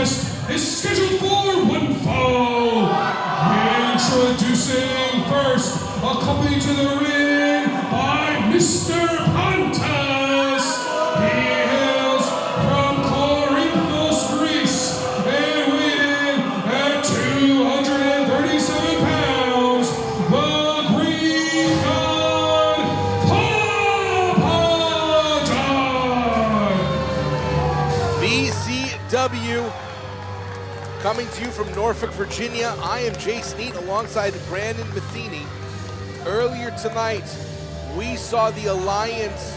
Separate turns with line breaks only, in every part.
contest is scheduled for one fall. Introducing first, accompanied to the ring by Mr. Pantas. He hails from Corinthos, Greece, and weighing at 237 pounds, the Greek god Papadon.
VCW. Coming to you from Norfolk, Virginia, I am Jace Neat alongside Brandon Metheny. Earlier tonight, we saw the alliance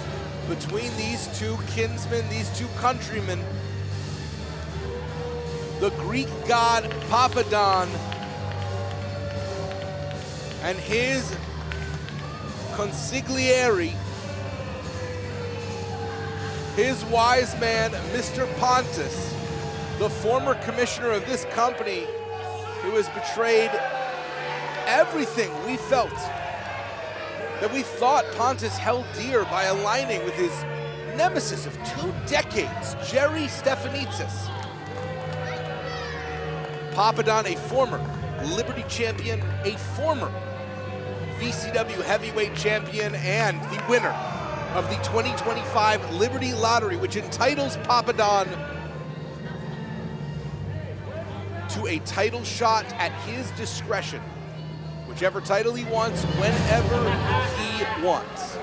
between these two kinsmen, these two countrymen. The Greek god Papadon and his consigliere, his wise man, Mr. Pantas, the former commissioner of this company, who has betrayed everything we felt, that we thought Pantas held dear by aligning with his nemesis of 2 decades, Jerry Stefanitsis. Papadon, a former Liberty champion, a former VCW heavyweight champion, and the winner of the 2025 Liberty Lottery, which entitles Papadon to a title shot at his discretion, whichever title he wants, whenever he wants.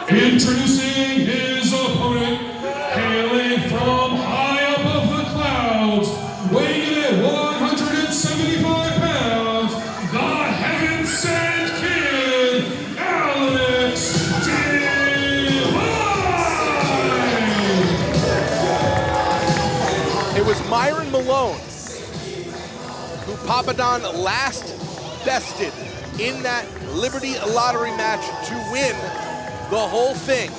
Introducing his opponent, hailing from high above the clouds, weighing in at 175 pounds, the heaven-sent kid, Alex
It was Myron Malone who Papadon last bested in that Liberty Lottery match to win the whole thing.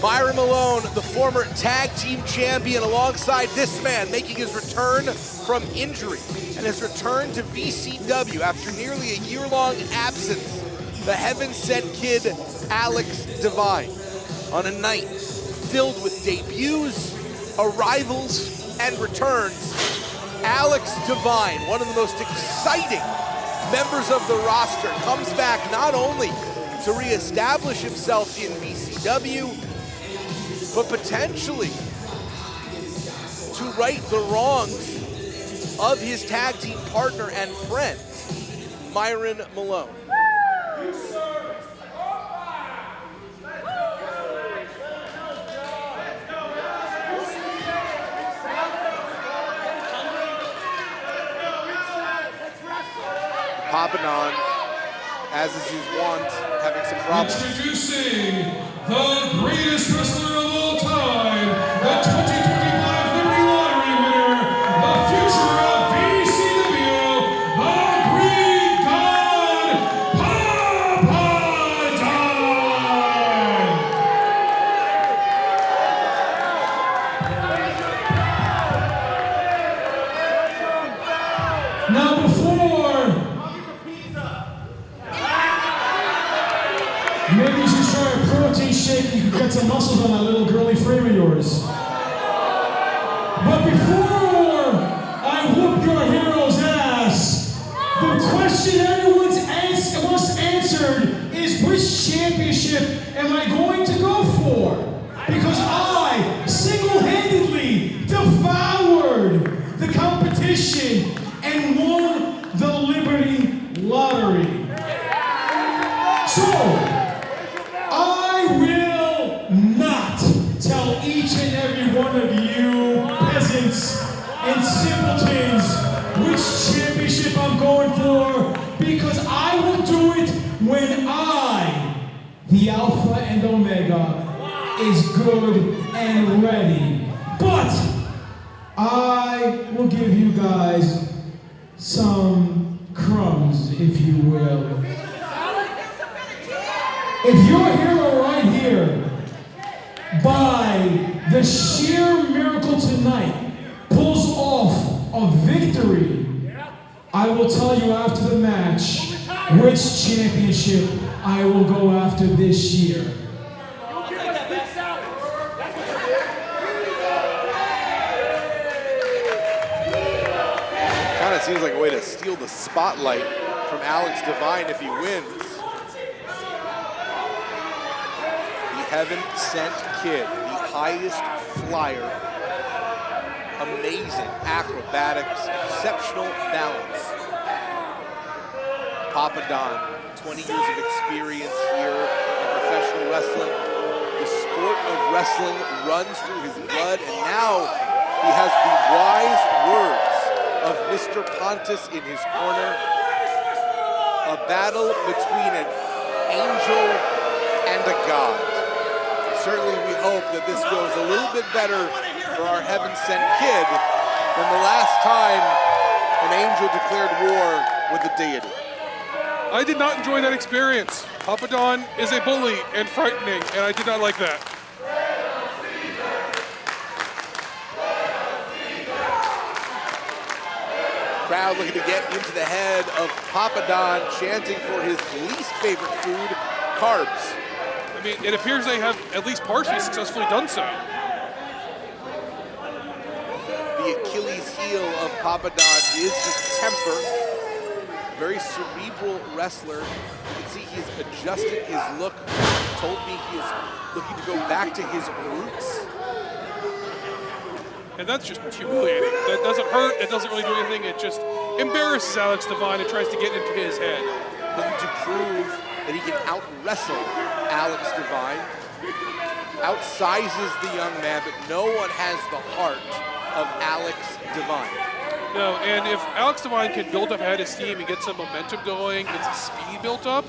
Myron Malone, the former tag team champion, alongside this man, making his return from injury and his return to VCW after nearly a year-long absence. The heaven-sent kid, Alex Divine, on a night filled with debuts, arrivals, and returns. Alex Divine, one of the most exciting members of the roster, comes back not only to reestablish himself in VCW, but potentially to right the wrongs of his tag team partner and friend, Myron Malone. Papadon, as is his wont, having some problems.
Introducing the greatest wrestler of all time, the 2025 Liberty Lottery winner, the future of VCW, the Greek god, Papadon! Now maybe you should try a protein shake. You could get some muscles on that little girly frame of yours. But before I whoop your hero's ass, the question everyone's wants answered is, which championship am I going to go for? Because I single-handedly devoured the competition and won the Liberty Lottery. So, I will not tell each and every one of you peasants and simpletons which championship I'm going for, because I will do it when I, the Alpha and Omega, is good and ready. But I will give you guys some crumbs, if you will. If your hero right here, by the sheer miracle tonight, pulls off a victory, I will tell you after the match which championship I will go after this year.
seems like a way to steal the spotlight from Alex Divine if he wins. The Heaven Sent Kid, the highest flyer. Amazing acrobatics, exceptional balance. Papadon, 20 years of experience here in professional wrestling. The sport of wrestling runs through his blood, and now he has the wise words of Mr. Pantas in his corner. A battle between an angel and a god. Certainly we hope that this goes a little bit better for our Heaven-Sent Kid than the last time an angel declared war with a deity.
I did not enjoy that experience. Papadon is a bully and frightening, and I did not like that.
Crowd looking to get into the head of Papadon, chanting for his least favorite food, carbs.
I mean, it appears they have at least partially successfully done so.
The Achilles heel of Papadon is his temper. Very cerebral wrestler. You can see he's adjusted his look. Told me he is looking to go back to his roots.
And that's just humiliating. That doesn't hurt, it doesn't really do anything, it just embarrasses Alex Divine and tries to get into his head.
Looking to prove that he can out-wrestle Alex Divine. Outsizes the young man, but no one has the heart of Alex Divine.
No, and if Alex Divine can build up ahead of steam and get some momentum going, get some speed built up,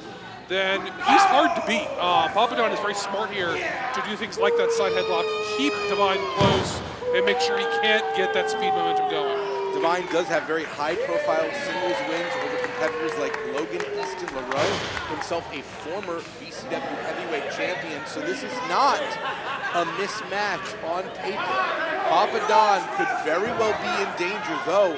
then he's hard to beat. Papadon is very smart here to do things like that side headlock, keep Divine close, and make sure he can't get that speed momentum going.
Divine does have very high-profile singles wins over competitors like Logan Easton LaRoe, himself a former VCW heavyweight champion, so this is not a mismatch on paper. Papadon could very well be in danger, though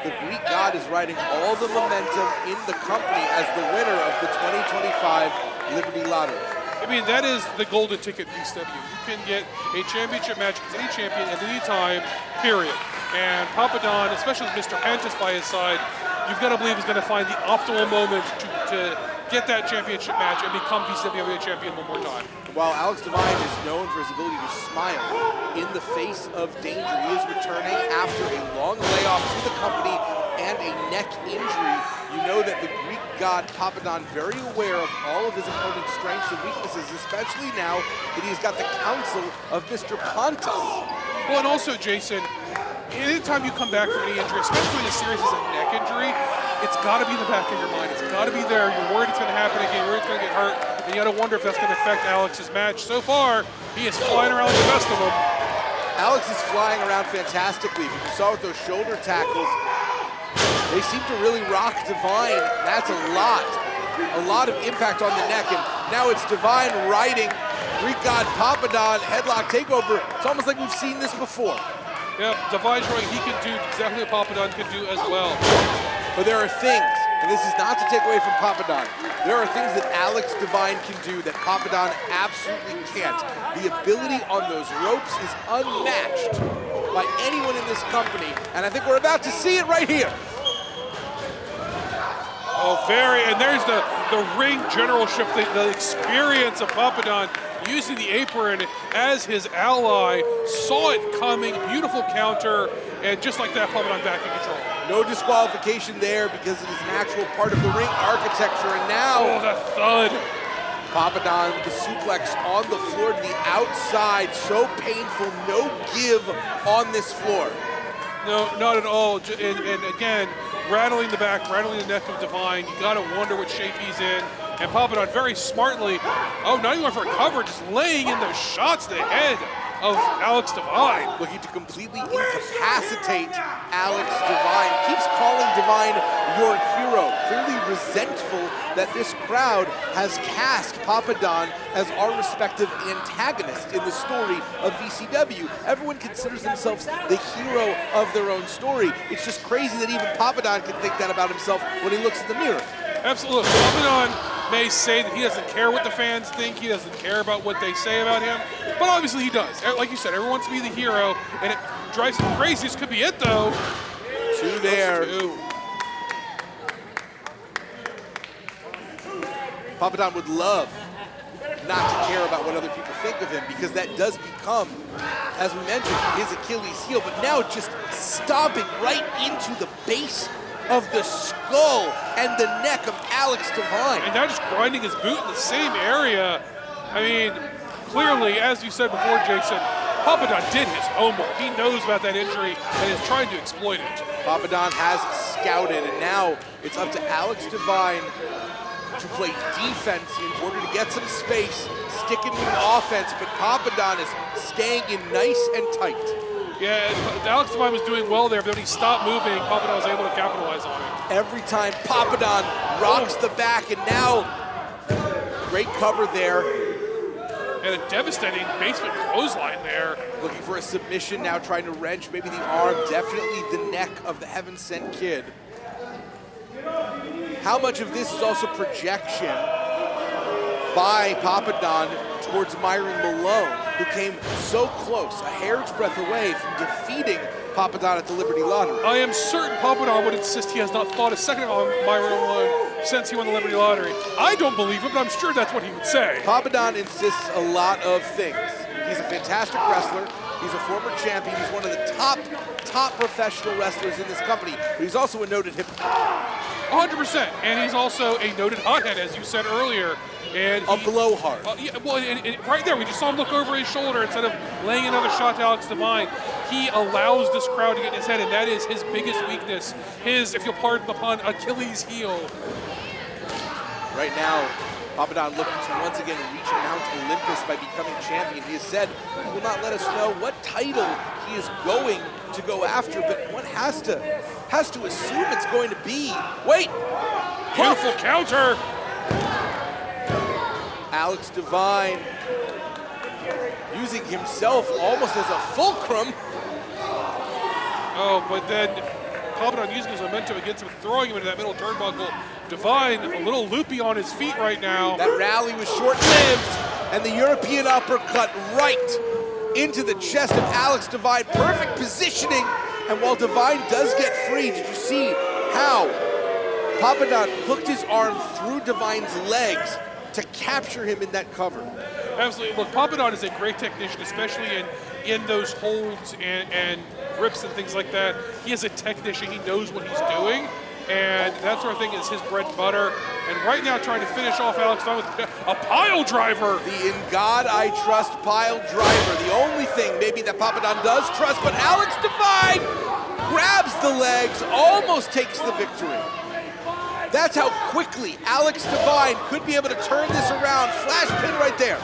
the Greek god is riding all the momentum in the company as the winner of the 2025 Liberty Lottery.
I mean, that is the golden ticket in VCW. You can get a championship match against any champion at any time, period. And Papadon, especially with Mr. Pantas by his side, you've got to believe he's going to find the optimal moment to get that championship match and become VCW champion one more time.
While Alex Divine is known for his ability to smile in the face of danger, he is returning after a long layoff to the company and a neck injury. You know that the Greek god Papadon very aware of all of his opponent's strengths and weaknesses, especially now that he's got the counsel of Mr. Pantas.
Well, and also, Jason, anytime you come back from any injury, especially when as serious as a neck injury, it's got to be in the back of your mind. It's got to be there. You're worried it's going to happen again. You're worried it's going to get hurt. And you got to wonder if that's going to affect Alex's match. So far, he is flying around like the best of them.
Alex is flying around fantastically. But you saw with those shoulder tackles, they seem to really rock Divine. That's a lot of impact on the neck. And now it's Divine riding Greek god Papadon, headlock takeover. It's almost like we've seen this before.
Yeah, Divine's showing he can do exactly what Papadon can do as well.
But there are things, and this is not to take away from Papadon, there are things that Alex Divine can do that Papadon absolutely can't. The ability on those ropes is unmatched by anyone in this company, and I think we're about to see it right here.
Oh, and there's the ring generalship, the experience of Papadon using the apron as his ally, saw it coming, beautiful counter, and just like that, Papadon back in control.
No disqualification there because it is an actual part of the ring architecture, and now...
Oh, the thud.
Papadon with the suplex on the floor to the outside, so painful, no give on this floor.
No, not at all, and again, rattling the back, rattling the neck of Divine, you gotta wonder what shape he's in. And Papadon very smartly, not even going for a cover, just laying in those shots to the head of Alex Divine.
Looking to completely incapacitate Alex Divine. Keeps calling Divine your hero. Clearly resentful that this crowd has cast Papadon as our respective antagonist in the story of VCW. Everyone considers themselves the hero of their own story. It's just crazy that even Papadon can think that about himself when he looks in the mirror.
Absolutely. Papadon may say that he doesn't care what the fans think, he doesn't care about what they say about him, but obviously he does. Like you said, everyone wants to be the hero, and it drives him crazy. This could be it, though.
Two there. Papadon would love not to care about what other people think of him, because that does become, as we mentioned, his Achilles heel. But now just stomping right into the base of the skull and the neck of Alex Divine.
And now just grinding his boot in the same area. I mean, clearly, as you said before, Jason, Papadon did his homework. He knows about that injury and is trying to exploit it.
Papadon has scouted, and now it's up to Alex Divine to play defense in order to get some space, stick and move offense, but Papadon is staying in nice and tight.
Yeah, Alex Divine was doing well there, but when he stopped moving, Papadon was able to capitalize on it.
Every time Papadon rocks the back, and now great cover there.
And a devastating basement clothesline there.
Looking for a submission now, trying to wrench maybe the arm, definitely the neck of the Heaven Sent Kid. How much of this is also projection by Papadon towards Myron Malone, who came so close, a hair's breadth away from defeating Papadon at the Liberty Lottery?
I am certain Papadon would insist he has not thought a second on Myron Malone since he won the Liberty Lottery. I don't believe it, but I'm sure that's what he would say.
Papadon insists a lot of things. He's a fantastic wrestler. He's a former champion. He's one of the top professional wrestlers in this company, but he's also a noted hypocrite.
100%, and he's also a noted hothead, as you said earlier. And
a blowhard.
Yeah, well, and right there, we just saw him look over his shoulder instead of laying another shot to Alex Divine. He allows this crowd to get in his head, and that is his biggest weakness. His, if you'll pardon the pun, Achilles heel.
Right now, Papadon looking to once again reach Mount Olympus by becoming champion. He has said he will not let us know what title he is going to go after, but one has to assume it's going to be. Wait!
Beautiful counter!
Alex Divine using himself almost as a fulcrum.
Oh, but then Papadon using his momentum against him, throwing him into that middle turnbuckle. Divine a little loopy on his feet right now.
That rally was short-lived, and the European uppercut right into the chest of Alex Divine. Perfect positioning, and while Divine does get free, did you see how Papadon hooked his arm through Divine's legs to capture him in that cover?
Absolutely. Look, Papadon is a great technician, especially in those holds and rips and things like that. He is a technician. He knows what he's doing, and that sort of thing is his bread and butter. And right now trying to finish off Alex Divine with a pile driver.
The In God I Trust pile driver. The only thing maybe that Papadon does trust, but Alex Divine grabs the legs, almost takes the victory. That's how quickly Alex Divine could be able to turn this around. Flash pin right there.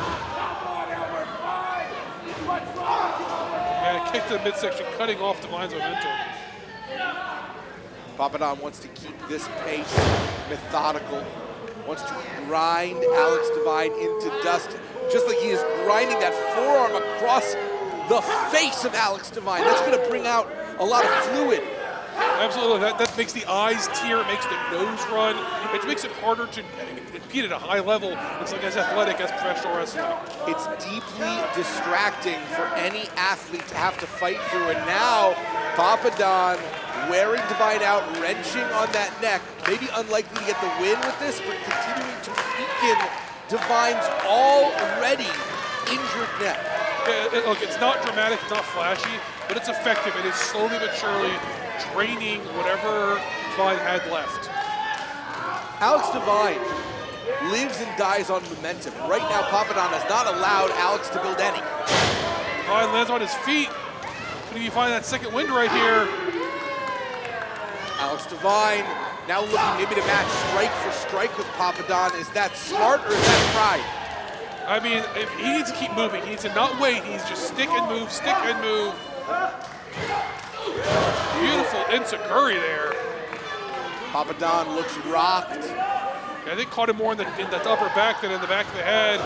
And a kick to the midsection, cutting off Divine's momentum.
Papadon wants to keep this pace methodical, wants to grind Alex Divine into dust, just like he is grinding that forearm across the face of Alex Divine. That's going to bring out a lot of fluid.
Absolutely, that makes the eyes tear, it makes the nose run, it makes it harder to compete at a high level. It's like as athletic as professional wrestling.
It's deeply distracting for any athlete to have to fight through, and now Papadon wearing Divine out, wrenching on that neck, maybe unlikely to get the win with this, but continuing to weaken Divine's already injured neck.
Yeah, look, it's not dramatic, it's not flashy, but it's effective. It is slowly but surely draining whatever Divine had left.
Alex Divine lives and dies on momentum. Right now, Papadon has not allowed Alex to build any.
Divine lands on his feet. Could he find that second wind right here?
Alex Divine now looking maybe to match strike for strike with Papadon. Is that smart or is that pride?
I mean, if he needs to keep moving. He needs to not wait. He needs to just stick and move, stick and move. Beautiful enziguri there.
Papadon looks rocked.
Yeah, I think caught him more in the upper back than in the back of the head.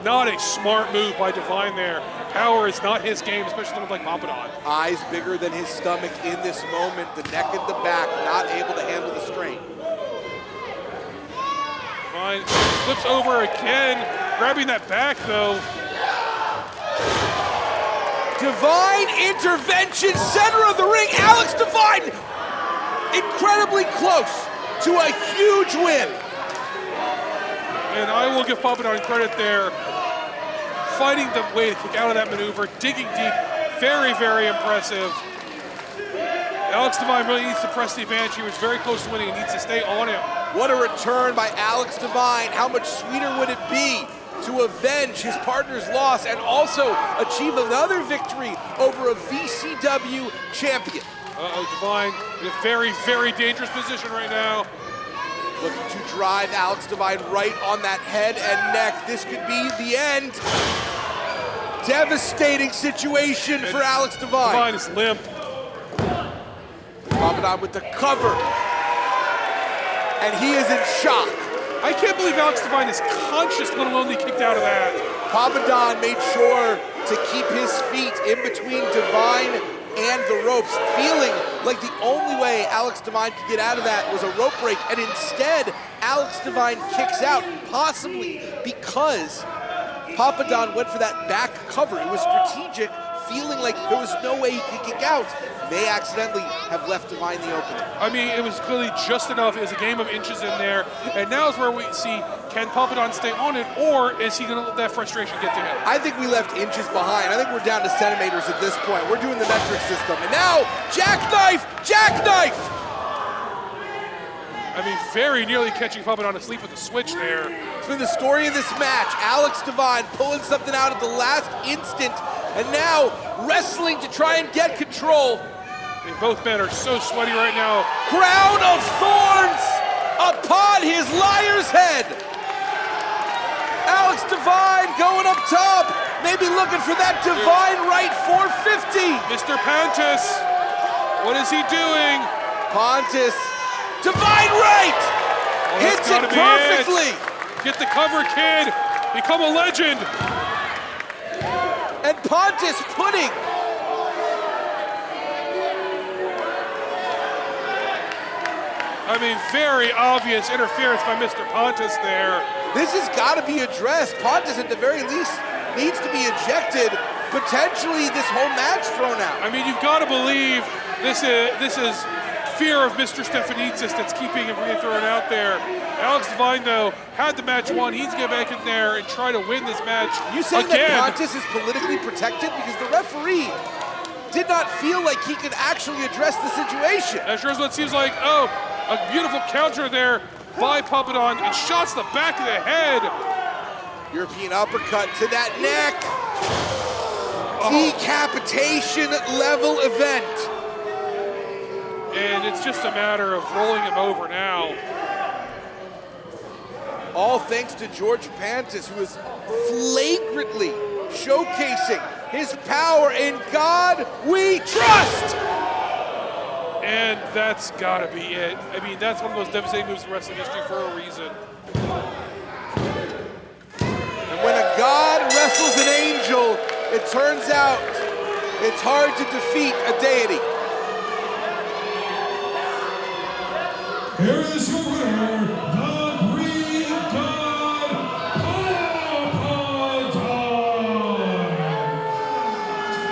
Not a smart move by Divine there. Power is not his game, especially someone like Papadon.
Eyes bigger than his stomach in this moment. The neck and the back not able to handle the strain.
Divine flips over again, grabbing that back though.
Divine intervention, center of the ring. Alex Divine incredibly close to a huge win.
And I will give Papadon credit there. Finding the way to kick out of that maneuver, digging deep, very, very impressive. Alex Divine really needs to press the advantage. He was very close to winning. He needs to stay on him.
What a return by Alex Divine. How much sweeter would it be to avenge his partner's loss and also achieve another victory over a VCW champion?
Divine in a very, very dangerous position right now.
Looking to drive Alex Divine right on that head and neck. This could be the end. Devastating situation for Alex Divine.
Divine is limp.
Papadon with the cover. And he is in shock.
I can't believe Alex Divine is conscious, let alone he kicked out of that.
Papadon made sure to keep his feet in between Divine and the ropes, feeling like the only way Alex Divine could get out of that was a rope break, and instead, Alex Divine kicks out, possibly because Papadon went for that back cover. It was strategic, feeling like there was no way he could kick out. May accidentally have left Divine the opening.
I mean, it was clearly just enough. It was a game of inches in there, and now is where we see, can Papadon stay on it, or is he gonna let that frustration get to him?
I think we left inches behind. I think we're down to centimeters at this point. We're doing the metric system. And now, jackknife! Jackknife!
I mean, very nearly catching Papadon asleep with the switch there.
It's been the story of this match. Alex Divine pulling something out at the last instant, and now wrestling to try and get control.
I mean, both men are so sweaty right now.
Crown of thorns upon his liar's head. Alex Divine going up top, maybe looking for that Divine right 450.
Mr. Pantas, what is he doing?
Pantas, Divine right!
Oh,
hits it perfectly.
Get the cover, kid. Become a legend.
And Pantas putting
I mean, very obvious interference by Mr. Pantas there.
This has got to be addressed. Pantas, at the very least, needs to be ejected. Potentially, this whole match thrown out.
I mean, you've got to believe this is fear of Mr. Stefanitsis that's keeping him from getting thrown out there. Alex Divine, though, had the match won. He's going to get back in there and try to win this match
You saying
again.
that Pantas is politically protected? Because the referee did not feel like he could actually address the situation.
That sure is what it seems like. Oh, a beautiful counter there by Papadon, and shots the back of the head.
European uppercut to that neck. Decapitation level event.
And it's just a matter of rolling him over now.
All thanks to George Pantas, who is flagrantly showcasing his power. In God we trust.
And that's gotta be it. I mean, that's one of the most devastating moves in wrestling history for a reason.
And when a god wrestles an angel, it turns out it's hard to defeat a deity.
Here is your winner, the Greek God, Papadon.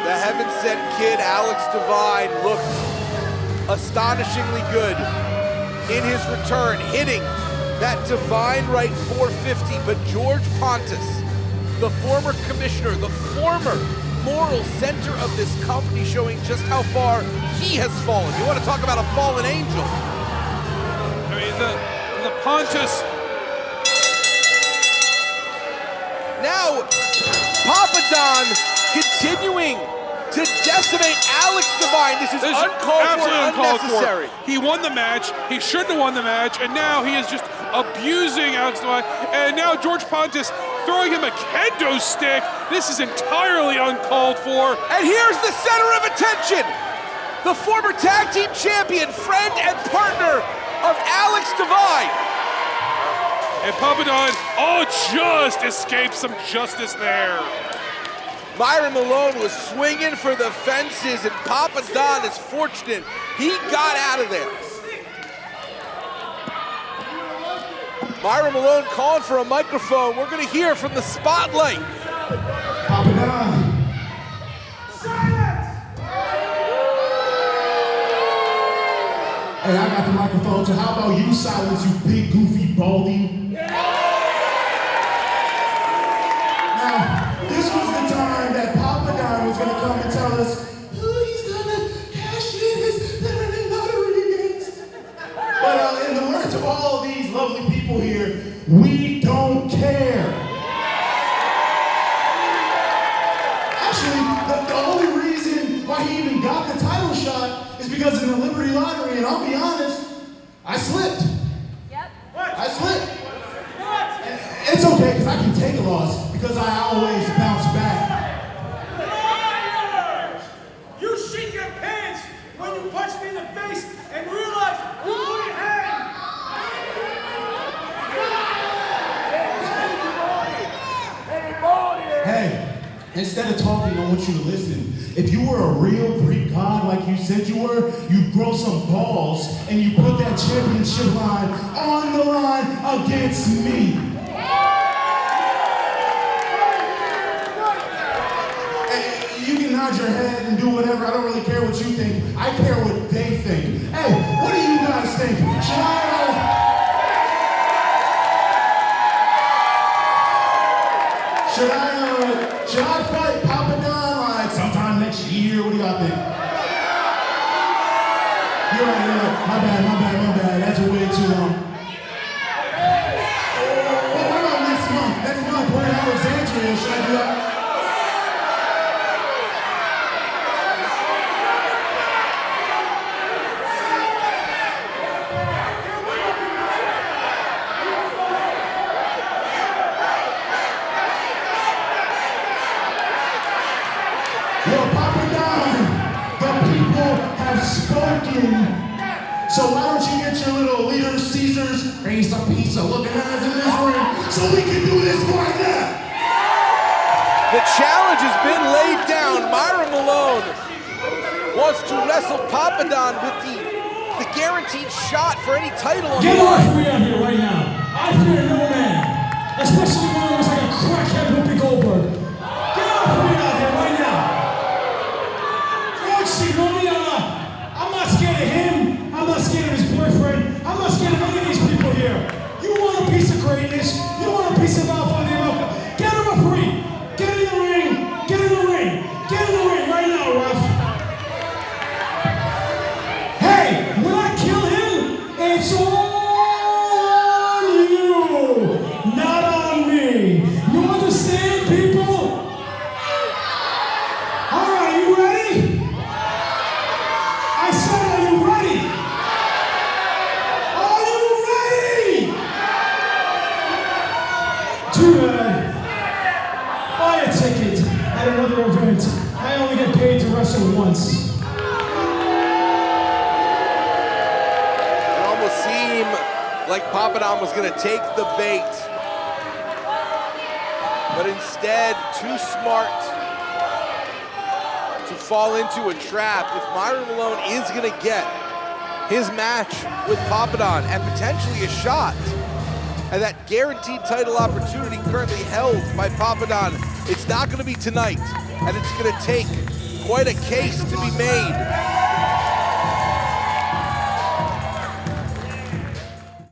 The heaven-sent kid, Alex Divine, looked astonishingly good in his return, hitting that Divine right 450, but George Pantas, the former commissioner, the former moral center of this company, showing just how far he has fallen. You want to talk about a fallen angel?
I mean, the Pantas.
Now, Papadon continuing to decimate Alex Divine. This is uncalled for, unnecessary.
He won the match. He shouldn't have won the match, and now he is just abusing Alex Divine. And now George Pantas throwing him a kendo stick. This is entirely uncalled for.
And here's the center of attention. The former tag team champion, friend and partner of Alex Divine.
And Papadon, just escaped some justice there.
Myron Malone was swinging for the fences, and Papadon is fortunate he got out of there. Myron Malone calling for a microphone. We're going to hear from the spotlight.
Papadon.
Hey, I got the microphone, so how about you silence, you big, goofy, baldy? the only reason why he even got the title shot is because of the Liberty Lottery, and I'll be honest, I slipped.
Yep.
I slipped. And it's okay, because I can take a loss, because I always bounce back.
You shit your pants when you punched me in the face and realized you couldn't hang.
Hey, instead of talking, I want you to listen. If you were a real Greek god like you said you were, you'd grow some balls and you put that championship line on the line against me. Hey, you can nod your head and do whatever. I don't really care what you think. I care what they think. Hey, what do you guys think? Should I fight Papadon like sometime next year? What do y'all think? You're right. My bad. That's way too long. Well, what about next month? Next month, we're in Alexandria. Should I do that? Well, Papadon, the people have spoken. So why don't you get your little leader Caesar's raise a piece of looking eyes in this ring so we can do this right now?
The challenge has been laid down. Myra Malone wants to wrestle Papadon with the guaranteed shot for any title on
Get
the
off
line.
me out here right now. I fear no man, especially one who looks like a crackhead Whoopi Goldberg. Get off me out here right now. I'm not scared of him. I'm not scared of his boyfriend. I'm not scared of any of these people here. You want a piece of greatness? You want a piece of alpha? Get a referee. Get in the ring. Get in the ring. Get in the ring right now, ref. Hey, when I kill him, it's on you, not on me. You understand, people? All right, you ready? I said, are you ready? Are you ready? Too bad. Buy a ticket at another event. I only get paid to wrestle once.
It almost seemed like Papadon was going to take the bait. But instead, too smart to fall into a trap. If Myra Malone is going to get his match with Papadon and potentially a shot and that guaranteed title opportunity currently held by Papadon, it's not going to be tonight, and it's going to take quite a case to be made